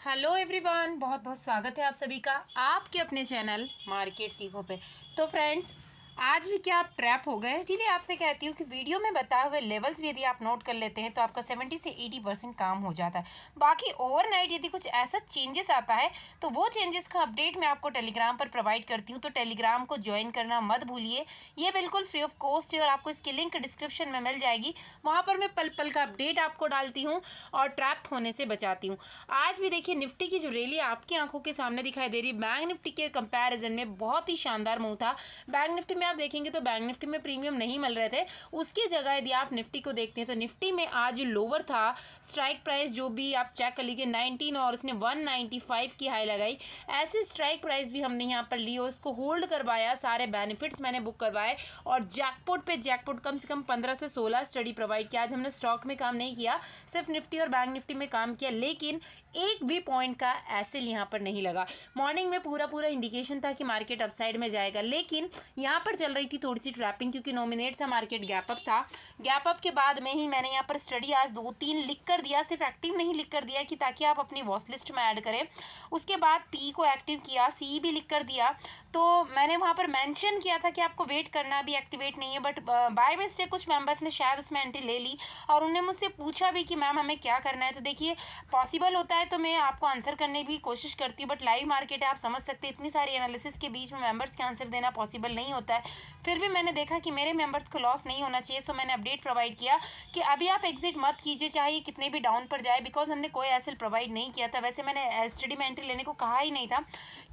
Hello everyone, बहुत बहुत स्वागत है आप सभी का आपके अपने चैनल मार्केट सीखो पे। तो फ्रेंड्स, आज भी क्या आप ट्रैप हो गए? इसीलिए आपसे कहती हूँ कि वीडियो में बताए हुए लेवल्स भी यदि आप नोट कर लेते हैं तो आपका 70 से 80% काम हो जाता है। बाकी ओवरनाइट यदि कुछ ऐसा चेंजेस आता है तो वो चेंजेस का अपडेट मैं आपको टेलीग्राम पर प्रोवाइड करती हूँ, तो टेलीग्राम को ज्वाइन करना मत भूलिए। ये बिल्कुल फ्री ऑफ कॉस्ट है और आपको इसकी लिंक डिस्क्रिप्शन में मिल जाएगी। वहाँ पर मैं पल पल का अपडेट आपको डालती हूँ और ट्रैप होने से बचाती हूँ। आज भी देखिए, निफ्टी की जो रैली आपकी आंखों के सामने दिखाई दे रही है, बैंक निफ्टी के कंपैरिजन में बहुत ही शानदार मूव था। बैंक निफ्टी में आप देखेंगे तो बैंक निफ्टी में प्रीमियम नहीं मिल रहे थे, उसकी जगह यदि आप निफ्टी को देखते हैं तो निफ्टी में आज लोअर था। स्ट्राइक प्राइस जो भी आप चेक कर लीजिए 19 और उसने 195 की हाई लगाई। ऐसे स्ट्राइक प्राइस भी हमने यहाँ पर ली और उसको होल्ड करवाया। सारे बेनिफिट्स मैंने बुक करवाए और जैकपॉट पे जैकपॉट कम से कम 15 से 16 स्टडी प्रोवाइड किया। आज हमने स्टॉक में काम नहीं किया, सिर्फ निफ्टी और बैंक निफ्टी में काम किया, लेकिन एक भी पॉइंट का एसएल यहाँ पर नहीं लगा। मॉर्निंग में पूरा इंडिकेशन था कि मार्केट अपसाइड में जाएगा, लेकिन यहाँ पर चल रही थी थोड़ी सी ट्रैपिंग, क्योंकि नॉमिनेट सा मार्केट गैप अप था। गैप अप के बाद में ही मैंने यहाँ पर स्टडी आज 2-3 लिख कर दिया, सिर्फ एक्टिव नहीं लिख कर दिया कि ताकि आप अपनी वॉच लिस्ट में ऐड करें। उसके बाद पी को एक्टिव किया, सी भी लिख कर दिया। तो मैंने वहाँ पर मेंशन किया था कि आपको वेट करना, अभी एक्टिवेट नहीं है, बट बाय मिस्टेक कुछ मेंबर्स ने शायद उसमें एंट्री ले ली और उन्होंने मुझसे पूछा भी कि मैम हमें क्या करना है। तो देखिए, पॉसिबल होता है तो मैं आपको आंसर करने की कोशिश करती हूँ, बट लाइव मार्केट है, आप समझ सकते हैं, इतनी सारी एनालिसिस के बीच में मेंबर्स के आंसर देना पॉसिबल नहीं होता है। फिर भी मैंने देखा कि मेरे मेंबर्स को लॉस नहीं होना चाहिए, सो मैंने अपडेट प्रोवाइड किया कि अभी आप एग्जिट मत कीजिए, चाहे कितने भी डाउन पर जाए, बिकॉज हमने कोई एसएल प्रोवाइड नहीं किया था। वैसे मैंने एसटीडी में एंट्री लेने को कहा ही नहीं था,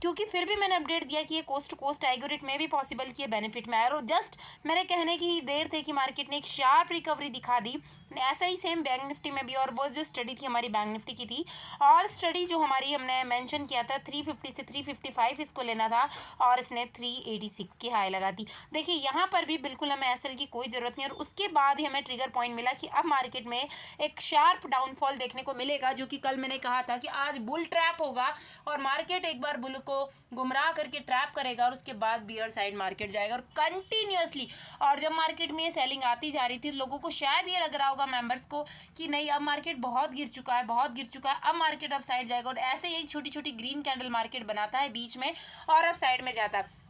क्योंकि फिर भी मैंने अपडेट दिया कि ये कोस्ट टू कोस्ट एल्गोरिथम में भी पॉसिबल कि बेनिफिट में आया, और जस्ट मेरे कहने की ही देर थे कि मार्केट ने एक शार्प रिकवरी दिखा दी। ऐसा ही सेम बैंक निफ्टी में भी, और वो जो स्टडी थी हमारी बैंक निफ्टी की थी, और स्टडी जो हमारी हमने मेंशन किया था 350 से 355 इसको लेना था, और इसने 386 की हाई लगा दी। देखिए, यहाँ पर भी बिल्कुल हमें एसएल की कोई ज़रूरत नहीं, और उसके बाद ही हमें ट्रिगर पॉइंट मिला कि अब मार्केट में एक शार्प डाउनफॉल देखने को मिलेगा, जो कि कल मैंने कहा था कि आज बुल ट्रैप होगा और मार्केट एक बार बुल को गुमराह करके ट्रैप करेगा और उसके बाद बियर साइड मार्केट जाएगा, और कंटिन्यूअसली। और जब मार्केट में सेलिंग आती जा रही थी, लोगों को शायद ये लग रहा होगा मेंबर्स को कि नहीं, अब मार्केट बहुत गिर चुका है, बहुत गिर चुका है, अब मार्केट अप साइड जाएगा, और ऐसे ही छोटी छोटी ग्रीन कैंडल मार्केट बनाता है बीच में और अप साइड में जाता है।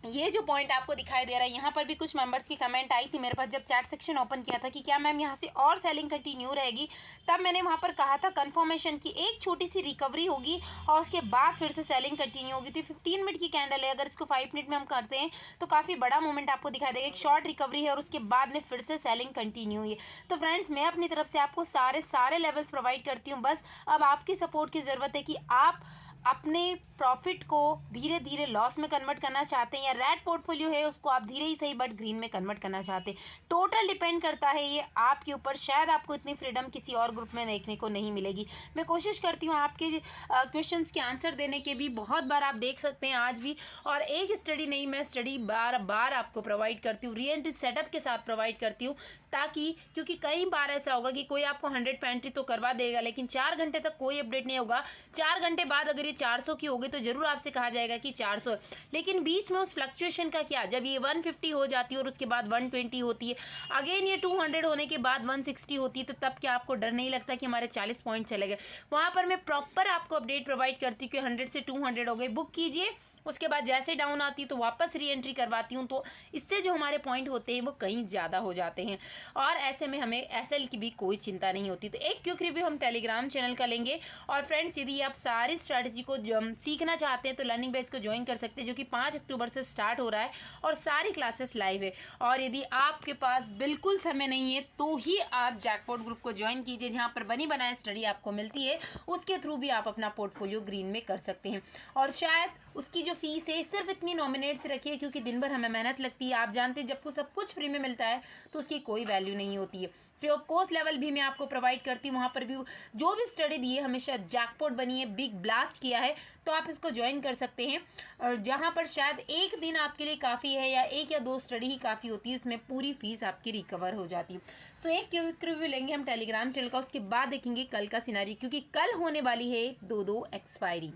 ये जो पॉइंट आपको दिखाई दे रहा है, यहाँ पर भी कुछ मेंबर्स की कमेंट आई थी मेरे पास जब चैट सेक्शन ओपन किया था कि क्या मैम यहाँ से और सेलिंग कंटिन्यू रहेगी। तब मैंने वहाँ पर कहा था कंफर्मेशन की एक छोटी सी रिकवरी होगी और उसके बाद फिर से सेलिंग कंटिन्यू होगी। तो 15 मिनट की कैंडल है, अगर इसको 5 मिनट में हम करते हैं तो काफ़ी बड़ा मूवमेंट आपको दिखाई देगा। एक शॉर्ट रिकवरी है और उसके बाद में फिर से सेलिंग कंटिन्यू हुई है। तो फ्रेंड्स, मैं अपनी तरफ से आपको सारे लेवल्स प्रोवाइड करती हूँ, बस अब आपकी सपोर्ट की ज़रूरत है कि आप अपने प्रॉफिट को धीरे धीरे लॉस में कन्वर्ट करना चाहते हैं, या रेड पोर्टफोलियो है उसको आप धीरे ही सही बट ग्रीन में कन्वर्ट करना चाहते हैं। टोटल डिपेंड करता है ये आपके ऊपर। शायद आपको इतनी फ्रीडम किसी और ग्रुप में देखने को नहीं मिलेगी। मैं कोशिश करती हूँ आपके क्वेश्चंस के आंसर देने के भी, बहुत बार आप देख सकते हैं आज भी, और एक स्टडी नहीं, मैं स्टडी बार बार आपको प्रोवाइड करती हूँ, रीएंट्री सेटअप के साथ प्रोवाइड करती हूँ, ताकि क्योंकि कई बार ऐसा होगा कि कोई आपको 100 पे एंट्री तो करवा देगा, लेकिन 4 घंटे तक कोई अपडेट नहीं होगा। 4 घंटे बाद अगर ये 400 की हो गई तो जरूर आपसे कहा जाएगा कि 400, लेकिन बीच में उस फ्लक्चुएशन का क्या, जब ये 150 हो जाती है और उसके बाद 120 होती है, अगेन ये 200 होने के बाद 160 होती है, तो तब क्या आपको डर नहीं लगता कि हमारे 40 पॉइंट चले गए? वहाँ पर मैं प्रॉपर आपको अपडेट प्रोवाइड करती हूँ कि 100 से 200 हो गए, बुक कीजिए। उसके बाद जैसे डाउन आती है तो वापस री एंट्री करवाती हूँ, तो इससे जो हमारे पॉइंट होते हैं वो कहीं ज़्यादा हो जाते हैं, और ऐसे में हमें एसएल की भी कोई चिंता नहीं होती। तो एक क्विक रिव्यू हम टेलीग्राम चैनल का लेंगे। और फ्रेंड्स, यदि आप सारी स्ट्रैटेजी को सीखना चाहते हैं तो लर्निंग बैच को ज्वाइन कर सकते हैं, जो कि 5 अक्टूबर से स्टार्ट हो रहा है और सारी क्लासेस लाइव है। और यदि आपके पास बिल्कुल समय नहीं है तो ही आप जैकपॉट ग्रुप को ज्वाइन कीजिए, जहाँ पर बनी बनाए स्टडी आपको मिलती है, उसके थ्रू भी आप अपना पोर्टफोलियो ग्रीन में कर सकते हैं। और शायद उसकी जो फीस है सिर्फ इतनी नॉमिनेट से रखिए, क्योंकि दिन भर हमें मेहनत लगती है। आप जानते हैं, जब को सब कुछ फ्री में मिलता है तो उसकी कोई वैल्यू नहीं होती है। फ्री ऑफ कॉस्ट लेवल भी मैं आपको प्रोवाइड करती हूँ, वहाँ पर भी जो भी स्टडी दी है हमेशा जैकपॉट बनी है, बिग ब्लास्ट किया है, तो आप इसको ज्वाइन कर सकते हैं। और जहाँ पर शायद एक दिन आपके लिए काफ़ी है, या 1 या 2 स्टडी ही काफ़ी होती है, इसमें पूरी फीस आपकी रिकवर हो जाती है। सो एक क्विक रिव्यू लेंगे हम टेलीग्राम चैनल का, उसके बाद देखेंगे कल का सिनारी, क्योंकि कल होने वाली है 2-2 एक्सपायरी।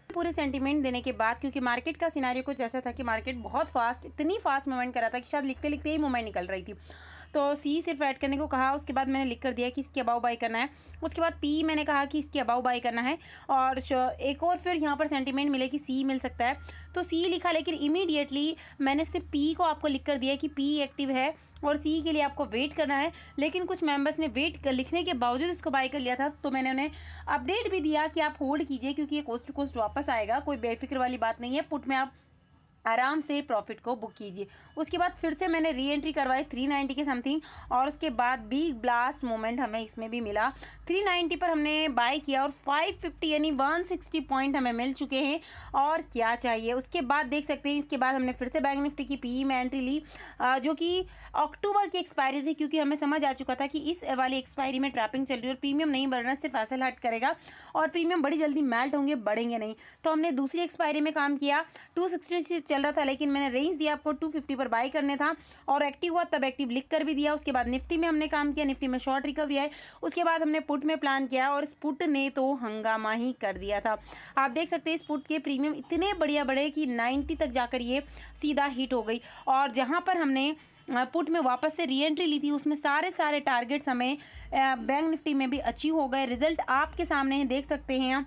पूरे सेंटीमेंट देने के बाद, क्योंकि मार्केट का सिनारियो कुछ ऐसा था कि मार्केट बहुत फास्ट, इतनी फास्ट मूवमेंट कर रहा था कि शायद लिखते लिखते ही मूवमेंट निकल रही थी। तो सी सिर्फ ऐड करने को कहा, उसके बाद मैंने लिख कर दिया कि इसके अबाउ बाई करना है। उसके बाद पी मैंने कहा कि इसके अबाउ बाई करना है, और एक और फिर यहाँ पर सेंटीमेंट मिले कि सी मिल सकता है, तो सी लिखा, लेकिन इमीडिएटली मैंने सिर्फ पी को आपको लिख कर दिया कि पी एक्टिव है और सी के लिए आपको वेट करना है। लेकिन कुछ मेंबर्स ने वेट लिखने के बावजूद इसको बाय कर लिया था, तो मैंने उन्हें अपडेट भी दिया कि आप होल्ड कीजिए, क्योंकि ये कोस्ट टू कोस्ट वापस आएगा, कोई बेफिक्र वाली बात नहीं है। पुट में आप आराम से प्रॉफिट को बुक कीजिए। उसके बाद फिर से मैंने री एंट्री करवाई 390 के समथिंग, और उसके बाद बिग ब्लास्ट मोमेंट हमें इसमें भी मिला। 390 पर हमने बाय किया और 550 यानी 160 पॉइंट हमें मिल चुके हैं, और क्या चाहिए। उसके बाद देख सकते हैं, इसके बाद हमने फिर से बैंक निफ्टी की पीई में एंट्री ली, जो कि अक्टूबर की एक्सपायरी थी, क्योंकि हमें समझ आ चुका था कि इस वाली एक्सपायरी में ट्रैपिंग चल रही है और प्रीमियम नहीं बढ़ना, सिर्फ एसएल हट करेगा और प्रीमियम बड़ी जल्दी मेल्ट होंगे, बढ़ेंगे नहीं। तो हमने दूसरी एक्सपायरी में काम किया। 260 चल रहा था, लेकिन मैंने रेंज दिया आपको 250 पर बाय करने था, और एक्टिव हुआ तब एक्टिव लिख कर भी दिया। उसके बाद निफ्टी में हमने काम किया, निफ्टी में शॉर्ट रिकवरी है। उसके बाद हमने पुट में प्लान किया, और इस पुट ने तो हंगामा ही कर दिया था। आप देख सकते हैं इस पुट के प्रीमियम इतने बढ़िया बढ़े कि 90 तक जाकर ये सीधा हिट हो गई, और जहां पर हमने पुट में वापस से री एंट्री ली थी, उसमें सारे टारगेट्स हमें बैंक निफ्टी में भी अचीव हो गए। रिजल्ट आपके सामने ही देख सकते हैं।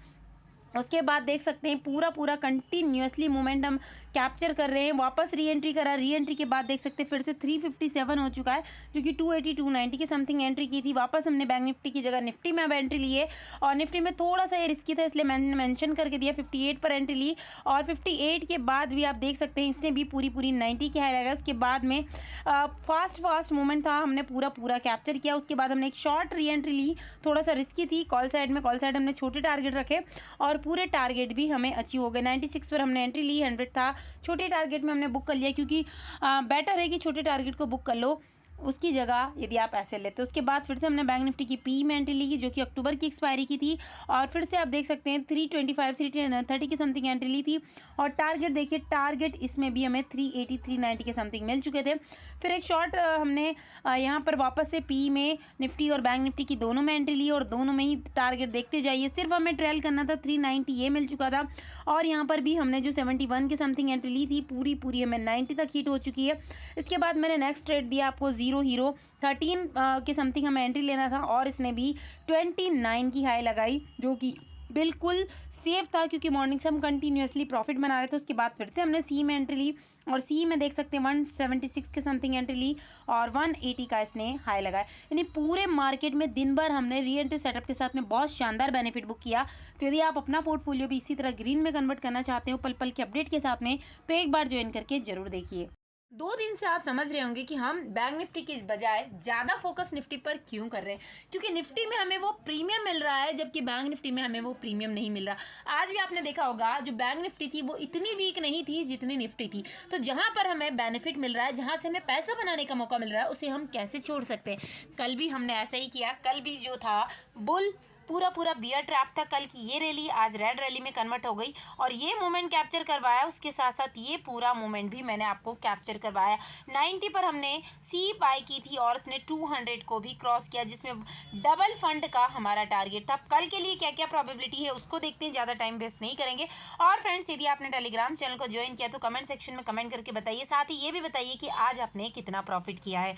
उसके बाद देख सकते हैं पूरा कंटिन्यूसली मोमेंटम कैप्चर कर रहे हैं। वापस री एंट्री करा, री एंट्री के बाद देख सकते हैं फिर से 357 हो चुका है, जो कि 280 290 के समथिंग एंट्री की थी। वापस हमने बैंक निफ्टी की जगह निफ्टी में अब एंट्री ली है, और निफ्टी में थोड़ा सा ये रिस्की था, इसलिए मैंने मेंशन करके दिया। 58 पर एंट्री ली, और 58 के बाद भी आप देख सकते हैं इसने भी पूरी 90 की हाई लगाया। उसके बाद में फास्ट मूवमेंट था, हमने पूरा कैप्चर किया। उसके बाद हमने एक शॉर्ट री एंट्री ली, थोड़ा सा रिस्की थी कॉल साइड में। कॉल साइड हमने छोटे टारगेट रखे, और पूरे टारगेट भी हमें अचीव हो गए। 96 पर हमने एंट्री ली, 100 था, छोटे टारगेट में हमने बुक कर लिया, क्योंकि बेटर है कि छोटे टारगेट को बुक कर लो उसकी जगह यदि आप ऐसे लेते। उसके बाद फिर से हमने बैंक निफ्टी की पी में एंट्री ली, जो कि अक्टूबर की एक्सपायरी की थी, और फिर से आप देख सकते हैं 325 330 की समथिंग एंट्री ली थी, और टारगेट देखिए, टारगेट इसमें भी हमें 380 390 के समथिंग मिल चुके थे। फिर एक शॉर्ट हमने यहाँ पर वापस से पी में निफ्टी और बैंक निफ्टी की दोनों में एंट्री ली, और दोनों में ही टारगेट देखते जाइए, सिर्फ हमें ट्रेल करना था। 390 ये मिल चुका था, और यहाँ पर भी हमने जो 71 के समथिंग एंट्री ली थी, पूरी हमें 90 तक हिट हो चुकी है। इसके बाद मैंने नेक्स्ट ट्रेड दिया आपको हीरो 13 के समथिंग हमें एंट्री लेना था, और इसने भी 29 की हाई लगाई, जो कि बिल्कुल सेफ था, क्योंकि मॉर्निंग से हम कंटिन्यूसली प्रॉफिट बना रहे थे। उसके बाद फिर से हमने सी में एंट्री ली, और सी में देख सकते हैं 176 के समथिंग एंट्री ली, और 180 का इसने हाई लगाया। यानी पूरे मार्केट में दिन भर हमने री एंट्री सेटअप के साथ में बहुत शानदार बेनिफिट बुक किया। तो यदि आप अपना पोर्टफोलियो भी इसी तरह ग्रीन में कन्वर्ट करना चाहते हो पल के अपडेट के साथ में, तो एक बार ज्वाइन करके जरूर देखिए। 2 दिन से आप समझ रहे होंगे कि हम बैंक निफ्टी की बजाय ज़्यादा फोकस निफ्टी पर क्यों कर रहे हैं, क्योंकि निफ्टी में हमें वो प्रीमियम मिल रहा है, जबकि बैंक निफ्टी में हमें वो प्रीमियम नहीं मिल रहा। आज भी आपने देखा होगा जो बैंक निफ्टी थी वो इतनी वीक नहीं थी जितनी निफ्टी थी। तो जहाँ पर हमें बेनिफिट मिल रहा है, जहाँ से हमें पैसा बनाने का मौका मिल रहा है, उसे हम कैसे छोड़ सकते हैं। कल भी हमने ऐसा ही किया। कल भी जो था बुल पूरा बियर ट्रैप था। कल की ये रैली आज रेड रैली में कन्वर्ट हो गई, और ये मोमेंट कैप्चर करवाया। उसके साथ साथ ये पूरा मोमेंट भी मैंने आपको कैप्चर करवाया। 90 पर हमने सी बाय की थी, और उसने 200 को भी क्रॉस किया, जिसमें डबल फंड का हमारा टारगेट था। कल के लिए क्या क्या प्रोबेबिलिटी है उसको देखते हैं, ज़्यादा टाइम वेस्ट नहीं करेंगे। और फ्रेंड्स, यदि आपने टेलीग्राम चैनल को ज्वाइन किया तो कमेंट सेक्शन में कमेंट करके बताइए। साथ ही ये भी बताइए कि आज आपने कितना प्रॉफिट किया है।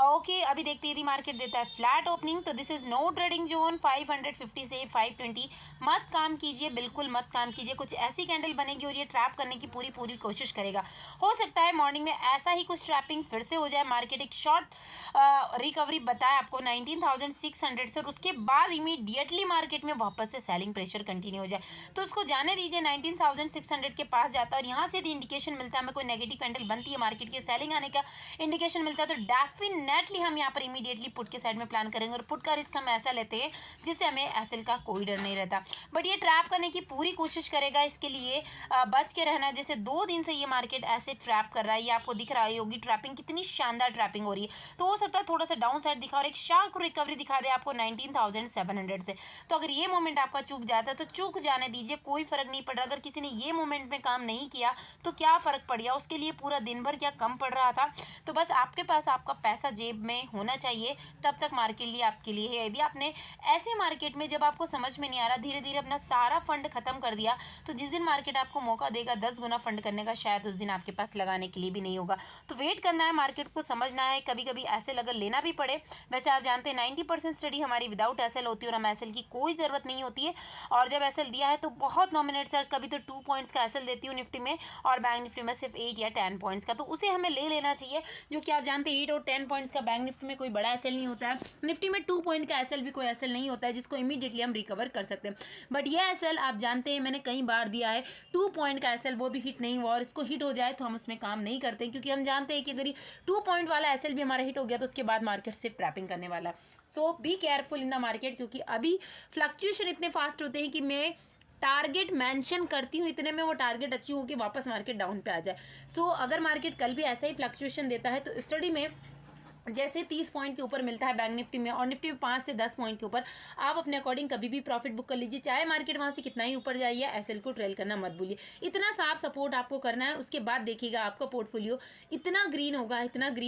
ओके, अभी देखते हैं यदि मार्केट देता है फ्लैट ओपनिंग, तो this is no trading zone. 550 से 520 मत काम कीजिए, बिल्कुल मत काम कीजिए। कुछ ऐसी कैंडल बनेगी और ये ट्रैप करने की पूरी कोशिश करेगा। हो सकता है मॉर्निंग में ऐसा ही कुछ ट्रैपिंग फिर से हो जाए। मार्केट एक शॉर्ट रिकवरी बताया आपको 19,600 से, और उसके बाद इमीडिएटली मार्केट में वापस से सेलिंग प्रेशर कंटिन्यू हो जाए, तो उसको जाने दीजिए। 19,600 के पास जाता है, और यहाँ से यदि इंडिकेशन मिलता है, हमें कोई नेगेटिव कैंडल बनती है, मार्केट के सेलिंग आने का इंडिकेशन मिलता है, तो डेफिनेटली हम यहाँ पर इमीडिएटली पुट के साइड में प्लान करेंगे। और पुट का रिस्क हम ऐसा लेते हैं जिससे हमें एसएल का कोई डर नहीं रहता। बट ये ट्रैप करने की पूरी कोशिश करेगा, इसके लिए बच के रहना है। जैसे 2 दिन से ये मार्केट ऐसे ट्रैप कर रहा है, ये आपको दिख रहा होगी ट्रैपिंग, कितनी शानदार ट्रैपिंग हो रही है। तो हो सकता है थोड़ा सा डाउन साइड दिखा और एक शार्प रिकवरी दिखा दे आपको 19,700 से। तो अगर ये मोमेंट आपका चूक जाता है तो चूक जाने दीजिए, कोई फर्क नहीं पड़ रहा। अगर किसी ने ये मोमेंट में काम नहीं किया तो क्या फर्क पड़ गया, उसके लिए पूरा दिन भर क्या कम पड़ रहा था। तो बस आपके पास आपका पैसा जेब में होना चाहिए, तब तक मार्केट लिए आपके लिए है। यदि आपने ऐसे मार्केट में जब आपको समझ में नहीं आ रहा, धीरे धीरे अपना सारा फंड खत्म कर दिया, तो जिस दिन मार्केट आपको मौका देगा 10 गुना फंड करने का, शायद उस दिन आपके पास लगाने के लिए भी नहीं होगा। तो वेट करना है, मार्केट को समझना है। कभी कभी एसएल अगर लेना भी पड़े, वैसे आप जानते हैं 90% स्टडी हमारी विदाउट एसएल होती है और हमें एसएल की कोई ज़रूरत नहीं होती है। और जब एसएल दिया है तो बहुत नॉमिनेट सर, कभी तो 2 पॉइंट्स का एसएल देती हूँ निफ्टी में, और बैंक निफ्टी में सिर्फ 8 या 10 पॉइंट्स का, तो उसे हमें ले लेना चाहिए। जो कि आप जानते हैं 8 और 10 पॉइंट्स का बैंक निफ्टी में कोई बड़ा एसएल नहीं होता है। निफ्टी में 2 पॉइंट का एसएल भी कोई एसएल नहीं होता है जिसको इमीडिएटली हम रिकवर कर सकते हैं। बट ये एसएल आप जानते हैं मैंने कई बार दिया है, 2 पॉइंट का एसएल, वो भी हिट नहीं हुआ, और इसको हिट हो जाए तो हम उसमें काम नहीं करते, क्योंकि हम जानते हैं कि अगर ये 2 पॉइंट वाला एसएल भी हमारा हिट हो गया तो उसके बाद मार्केट सिर्फ ट्रैपिंग करने वाला है। So be careful in the market, क्योंकि अभी फ्लक्चुएशन इतने फास्ट होते हैं कि मैं टारगेट मेंशन करती हूँ, इतने में वो टारगेट अचीव होकर वापस मार्केट डाउन पे आ जाए। सो अगर मार्केट कल भी ऐसा ही फ्लक्चुएशन देता है तो स्टडी में जैसे 30 पॉइंट के ऊपर मिलता है बैंक निफ्टी में, और निफ्टी में 5 से 10 पॉइंट के ऊपर, आप अपने अकॉर्डिंग कभी भी प्रॉफिट बुक कर लीजिए, चाहे मार्केट वहाँ से कितना ही ऊपर जाइए, एसएल को ट्रेल करना मत भूलिए। इतना साफ सपोर्ट आपको करना है, उसके बाद देखिएगा आपका पोर्टफोलियो इतना ग्रीन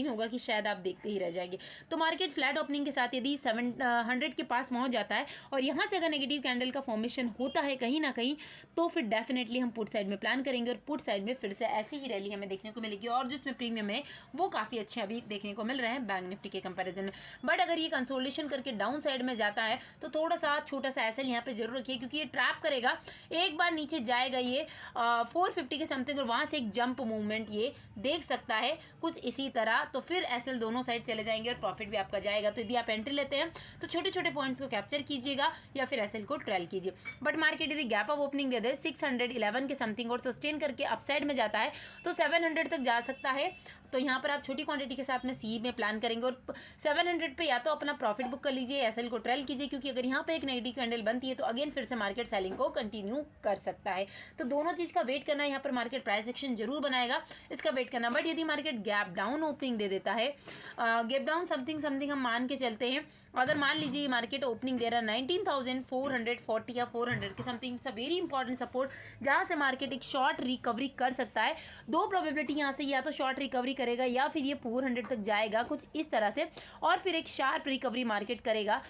होगा कि शायद आप देखते ही रह जाएंगे। तो मार्केट फ्लैट ओपनिंग के साथ यदि 700 के पास पहुँच जाता है और यहाँ से अगर नेगेटिव कैंडल का फॉर्मेशन होता है कहीं ना कहीं, तो फिर डेफिनेटली हम पुट साइड में प्लान करेंगे, और पुट साइड में फिर से ऐसी ही रैली हमें देखने को मिलेगी, और जिसमें प्रीमियम है वो काफ़ी अच्छे अभी देखने को मिल रहे हैं बैंक निफ्टी के कंपेरिजन में। बट अगर ये कंसोलिडेशन करके डाउन साइड में जाता है तो थोड़ा सा छोटा सा एसएल यहाँ पे जरूर रखिए, क्योंकि ये ट्रैप करेगा, एक बार नीचे जाएगा ये 450 के समथिंग, और वहाँ से एक जंप मूवमेंट ये देख सकता है कुछ इसी तरह, तो फिर एसएल दोनों साइड चले जाएंगे और प्रॉफिट भी आपका जाएगा। तो यदि आप एंट्री लेते हैं तो छोटे छोटे पॉइंट्स को कैप्चर कीजिएगा या फिर एसएल को ट्रेल कीजिए। बट मार्केट यदि गैप ऑफ ओपनिंग दे दे 611 के समथिंग और सस्टेन करके अपसाइड में जाता है तो 700 तक जा सकता है। तो यहाँ पर आप छोटी क्वांटिटी के साथ में सी में प्लान करेंगे, और 700 पे या तो अपना प्रॉफिट बुक कर लीजिए, एसएल को ट्रेल कीजिए, क्योंकि अगर यहाँ पे एक नेगेटिव कैंडल बनती है तो अगेन फिर से मार्केट सेलिंग को कंटिन्यू कर सकता है। तो दोनों चीज़ का वेट करना है, यहाँ पर मार्केट प्राइस एक्शन जरूर बनाएगा, इसका वेट करना। बट यदि मार्केट गैप डाउन ओपनिंग दे देता है, गैप डाउन समथिंग हम मान के चलते हैं, अगर मान लीजिए मार्केट ओपनिंग दे रहा है 19,440 या 400 के something, it's a very important support, जहाँ से मार्केट एक शॉर्ट रिकवरी कर सकता है। दो प्रोबेबिलिटी यहाँ से, या तो शॉर्ट रिकवरी करेगा या फिर ये 400 तक जाएगा कुछ इस तरह से, और फिर एक शार्प रिकवरी मार्केट करेगा,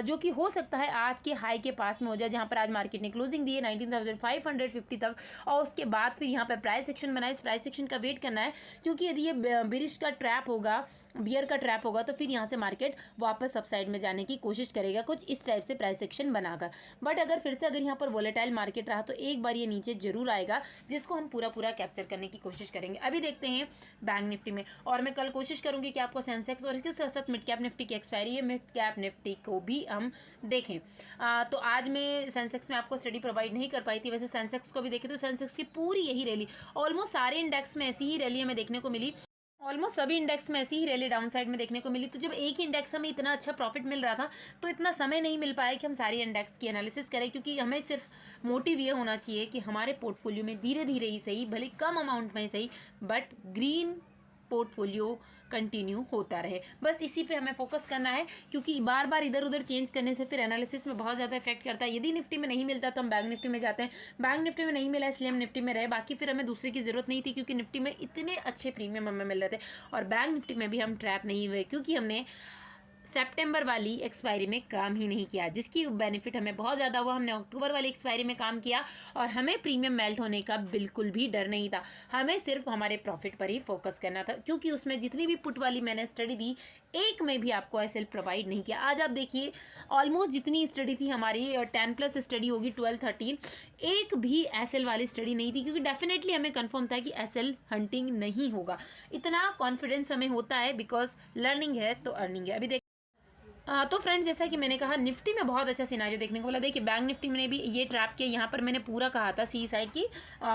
जो कि हो सकता है आज के हाई के पास में हो जाए, जहाँ पर आज मार्केट ने क्लोजिंग दी है 19,550 तक, और उसके बाद फिर यहाँ पर प्राइस सेक्शन बना है। इस प्राइस सेक्शन का वेट करना है, क्योंकि यदि ये बिरिश का ट्रैप होगा, बियर का ट्रैप होगा, तो फिर यहाँ से मार्केट वापस अपसाइड में जाने की कोशिश करेगा कुछ इस टाइप से प्राइस सेक्शन बनाकर। बट अगर फिर से अगर यहाँ पर वोलेटाइल मार्केट रहा तो एक बार ये नीचे जरूर आएगा, जिसको हम पूरा कैप्चर करने की कोशिश करेंगे। अभी देखते हैं बैंक निफ्टी में, और मैं कल कोशिश करूँगी कि आपको सेंसेक्स और इसके साथ साथ मिड कैप निफ्टी की एक्सपायरी है, मिड कैप निफ्टी को भी हम देखें। तो आज मैं सेंसेक्स में आपको स्टडी प्रोवाइड नहीं कर पाई थी, वैसे सेंसेक्स को भी देखें तो सेंसेक्स की पूरी यही रैली, ऑलमोस्ट सारे इंडेक्स में ऐसी ही रैली हमें देखने को मिली, ऑलमोस्ट सभी इंडेक्स में ऐसी ही रैली डाउन साइड में देखने को मिली। तो जब एक ही इंडेक्स हमें इतना अच्छा प्रॉफिट मिल रहा था तो इतना समय नहीं मिल पाया कि हम सारी इंडेक्स की एनालिसिस करें, क्योंकि हमें सिर्फ मोटिव ये होना चाहिए कि हमारे पोर्टफोलियो में धीरे धीरे ही सही, भले कम अमाउंट में ही सही, बट ग्रीन पोर्टफोलियो कंटिन्यू होता रहे, बस इसी पे हमें फोकस करना है, क्योंकि बार बार इधर उधर चेंज करने से फिर एनालिसिस में बहुत ज़्यादा इफेक्ट करता है। यदि निफ्टी में नहीं मिलता तो हम बैंक निफ्टी में जाते हैं, बैंक निफ्टी में नहीं मिला इसलिए हम निफ्टी में रहे, बाकी फिर हमें दूसरे की ज़रूरत नहीं थी, क्योंकि निफ्टी में इतने अच्छे प्रीमियम हमें मिल रहे थे, और बैंक निफ्टी में भी हम ट्रैप नहीं हुए, क्योंकि हमने सितंबर वाली एक्सपायरी में काम ही नहीं किया, जिसकी बेनिफिट हमें बहुत ज़्यादा हुआ। हमने अक्टूबर वाली एक्सपायरी में काम किया और हमें प्रीमियम मेल्ट होने का बिल्कुल भी डर नहीं था, हमें सिर्फ हमारे प्रॉफिट पर ही फोकस करना था, क्योंकि उसमें जितनी भी पुट वाली मैंने स्टडी दी, एक में भी आपको एसएल प्रोवाइड नहीं किया। आज आप देखिए ऑलमोस्ट जितनी स्टडी थी हमारी 10+ स्टडी होगी 12-13, एक भी एसएल वाली स्टडी नहीं थी, क्योंकि डेफिनेटली हमें कंफर्म था कि एसएल हंटिंग नहीं होगा। इतना कॉन्फिडेंस हमें होता है, बिकॉज लर्निंग है तो अर्निंग है। अभी देख तो फ्रेंड्स, जैसा कि मैंने कहा निफ्टी में बहुत अच्छा सिनारियो देखने को मिला। देखिए बैंक निफ्टी में भी ये ट्रैप किया, यहाँ पर मैंने पूरा कहा था सी साइड की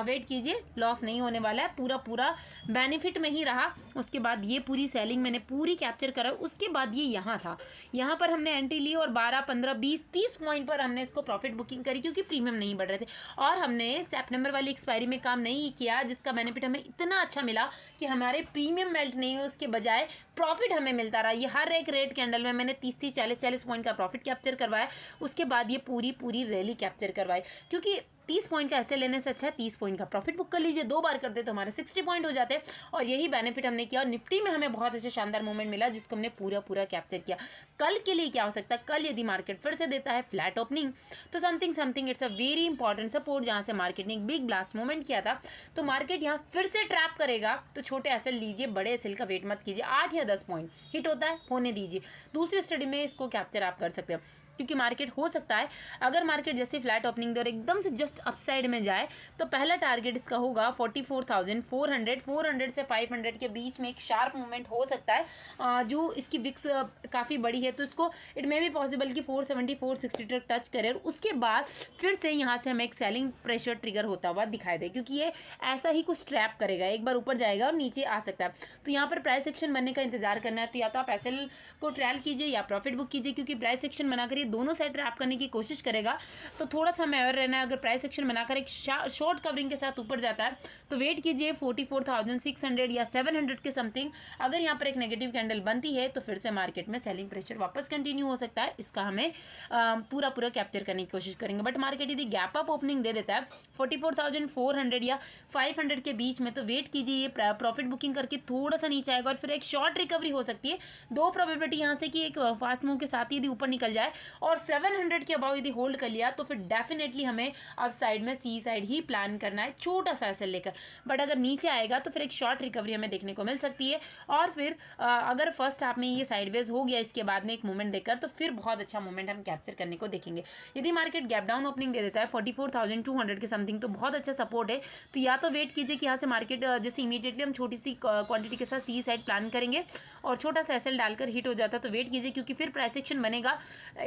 वेट कीजिए, लॉस नहीं होने वाला है, पूरा बेनिफिट में ही रहा। उसके बाद ये पूरी सेलिंग मैंने पूरी कैप्चर करा। उसके बाद ये यहाँ था, यहाँ पर हमने एंट्री ली और 12, 15, 20, 30 पॉइंट पर हमने इसको प्रॉफिट बुकिंग करी, क्योंकि प्रीमियम नहीं बढ़ रहे थे, और हमने सितंबर वाली एक्सपायरी में काम नहीं किया, जिसका बेनिफिट हमें इतना अच्छा मिला कि हमारे प्रीमियम मेल्ट नहीं हुए, उसके बजाय प्रॉफिट हमें मिलता रहा। ये हर एक रेड कैंडल में मैंने 30-40 पॉइंट का प्रॉफिट कैप्चर करवाया। उसके बाद ये पूरी रैली कैप्चर करवाई, क्योंकि 30 पॉइंट का ऐसे लेने से अच्छा है 30 पॉइंट का प्रॉफिट बुक कर लीजिए। 2 बार करते तो हमारे 60 पॉइंट हो जाते हैं और यही बेनिफिट हमने किया। और निफ्टी में हमें बहुत अच्छा शानदार मूवमेंट मिला जिसको हमने पूरा कैप्चर किया। कल के लिए क्या हो सकता है, कल यदि मार्केट फिर से देता है फ्लैट ओपनिंग तो something it's a very important support, जहाँ से मार्केट ने एक बिग ब्लास्ट मूवमेंट किया था। तो मार्केट यहाँ फिर से ट्रैप करेगा तो छोटे एसएल लीजिए, बड़े एसएल का वेट मत कीजिए। 8 या 10 पॉइंट हिट होता है होने दीजिए। दूसरी स्टडी में इसको कैप्चर आप कर सकते हो, क्योंकि मार्केट हो सकता है अगर मार्केट जैसे फ्लैट ओपनिंग दे और एकदम से जस्ट अपसाइड में जाए तो पहला टारगेट इसका होगा 44,400, 400 से 500 के बीच में एक शार्प मूवमेंट हो सकता है। जो इसकी विक्स काफ़ी बड़ी है तो इसको इट मे बी पॉसिबल कि 470 460 तक टच करे और उसके बाद फिर से यहाँ से हमें एक सेलिंग प्रेशर ट्रिगर होता हुआ दिखाई दे, क्योंकि ये ऐसा ही कुछ ट्रैप करेगा, एक बार ऊपर जाएगा और नीचे आ सकता है। तो यहाँ पर प्राइस एक्शन बनने का इंतजार करना है। तो या तो आप एसएल को ट्रायल कीजिए या प्रॉफिट बुक कीजिए, क्योंकि प्राइस एक्शन बनाकर दोनों साइड ट्रैप करने की कोशिश करेगा तो थोड़ा सा हमें अवेयर रहना है। अगर प्राइस एक्शन बनाकर एक शॉर्ट कवरिंग के साथ ऊपर जाता है तो वेट कीजिए 44,600 या 700 के समथिंग। अगर यहाँ पर एक नेगेटिव कैंडल बनती है तो फिर से मार्केट में सेलिंग प्रेशर वापस कंटिन्यू हो सकता है। इसका हमें पूरा कैप्चर करने की कोशिश करेंगे। बट मार्केट यदि गैप अप ओपनिंग दे देता है 44,400 या 500 के बीच में तो वेट कीजिए, ये प्रॉफिट बुकिंग करके थोड़ा सा नीचे आएगा और फिर एक शॉर्ट रिकवरी हो सकती है। 2 प्रोबेबिलिटी यहाँ से कि एक फास्ट मूव के साथ ही यदि ऊपर निकल जाए और 700 के अबाव यदि होल्ड कर लिया तो फिर डेफिनेटली हमें अब साइड में सी साइड ही प्लान करना है, छोटा सा ऐसे लेकर। बट अगर नीचे आएगा तो फिर एक शॉर्ट रिकवरी हमें देखने को मिल सकती है। और फिर अगर फर्स्ट हाफ में ये साइडवेज हो गया इसके बाद में एक मूवमेंट देकर तो फिर बहुत अच्छा मूवमेंट हम कैप्चर करने को देखेंगे। यदि मार्केट गैप डाउन ओपनिंग दे देता है 44,200 के समथिंग तो बहुत अच्छा सपोर्ट है। तो या तो वेट कीजिए कि यहाँ से मार्केट जैसे इमीडिएटली हम छोटी सी क्वांटिटी के साथ सी साइड प्लान करेंगे और छोटा सा एसएल डालकर हिट हो जाता है तो वेट कीजिए, क्योंकि फिर प्राइस एक्शन बनेगा।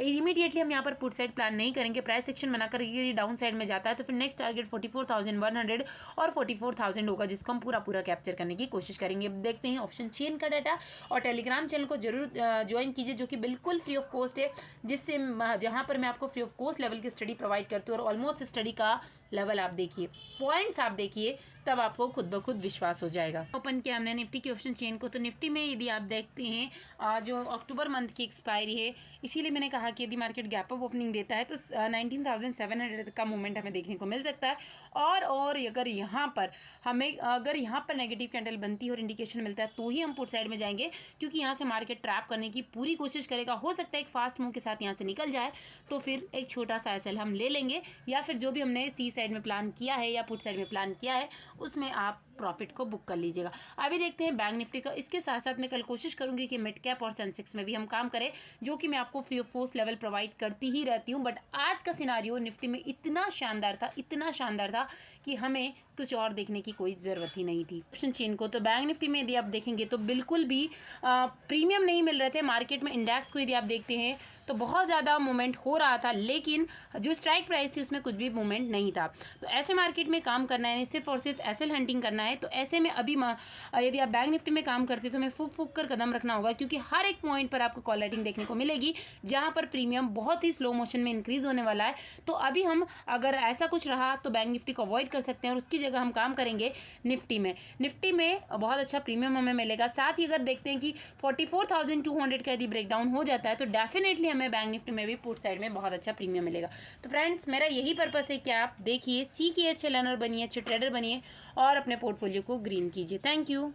इमीडिएटली हम यहाँ पर पुट साइड प्लान नहीं करेंगे। प्राइस सेक्शन बनाकर ये डाउन साइड में जाता है तो फिर नेक्स्ट टारगेट 44,100 और 44,000 होगा, जिसको हम पूरा कैप्चर करने की कोशिश करेंगे। देखते हैं ऑप्शन चेन का डाटा और टेलीग्राम चैनल को जरूर ज्वाइन कीजिए जो कि बिल्कुल फ्री ऑफ कॉस्ट है, जिससे जहाँ पर मैं आपको फ्री ऑफ कॉस्ट लेवल की स्टडी प्रोवाइड करती हूँ और ऑलमोस्ट स्टडी का लेवल आप देखिए, पॉइंट्स आप देखिए, तब आपको खुद ब खुद विश्वास हो जाएगा। ओपन किया हमने निफ्टी की ऑप्शन चेन को, तो निफ्टी में यदि आप देखते हैं जो अक्टूबर मंथ की एक्सपायरी है, इसीलिए मैंने कहा कि यदि मार्केट गैप अप ओपनिंग देता है तो 19,700 का मूवमेंट हमें देखने को मिल सकता है। और अगर यहाँ पर नेगेटिव कैंडल बनती है और इंडिकेशन मिलता है तो ही हम पुट साइड में जाएंगे, क्योंकि यहाँ से मार्केट ट्रैप करने की पूरी कोशिश करेगा। हो सकता है एक फास्ट मूव के साथ यहाँ से निकल जाए तो फिर एक छोटा सा एसएल हम ले लेंगे, या फिर जो भी हमने सी साइड में प्लान किया है या पुट साइड में प्लान किया है उसमें आप प्रॉफिट को बुक कर लीजिएगा। अभी देखते हैं बैंक निफ्टी का। इसके साथ साथ मैं कल कोशिश करूंगी कि मिड कैप और सेंसेक्स में भी हम काम करें, जो कि मैं आपको free of cost level provide करती ही रहती हूं। बट आज का सिनारियो निफ्टी में इतना शानदार था कि हमें कुछ और देखने की कोई ज़रूरत ही नहीं थी। ऑप्शन चेन को तो बैंक निफ्टी में यदि आप देखेंगे तो बिल्कुल भी प्रीमियम नहीं मिल रहे थे मार्केट में। इंडेक्स को यदि आप देखते हैं तो बहुत ज़्यादा मूवमेंट हो रहा था, लेकिन जो स्ट्राइक प्राइस थी उसमें कुछ भी मूवमेंट नहीं था। तो ऐसे मार्केट में काम करना है, सिर्फ और सिर्फ एसएल हंटिंग करना है। तो ऐसे में अभी यदि आप बैंक निफ्टी में काम करते तो हमें फूक कर कदम रखना होगा, क्योंकि हर एक पॉइंट पर आपको कॉल राइटिंग देखने को मिलेगी जहाँ पर प्रीमियम बहुत ही स्लो मोशन में इंक्रीज होने वाला है। तो अभी हम अगर ऐसा कुछ रहा तो बैंक निफ्टी को अवॉइड कर सकते हैं और उसकी जगह हम काम करेंगे निफ्टी में बहुत अच्छा प्रीमियम हमें मिलेगा। साथ ही अगर देखते हैं कि 44,200 का यदि ब्रेकडाउन हो जाता है तो डेफिनेटली हमें बैंक निफ्टी में भी पुट साइड में बहुत अच्छा प्रीमियम मिलेगा। तो फ्रेंड्स, मेरा यही पर्पस है कि आप देखिए, सीखिए, अच्छे लर्नर बनिए, अच्छे ट्रेडर बनिए और अपने पोर्टफोलियो को ग्रीन कीजिए। Thank you.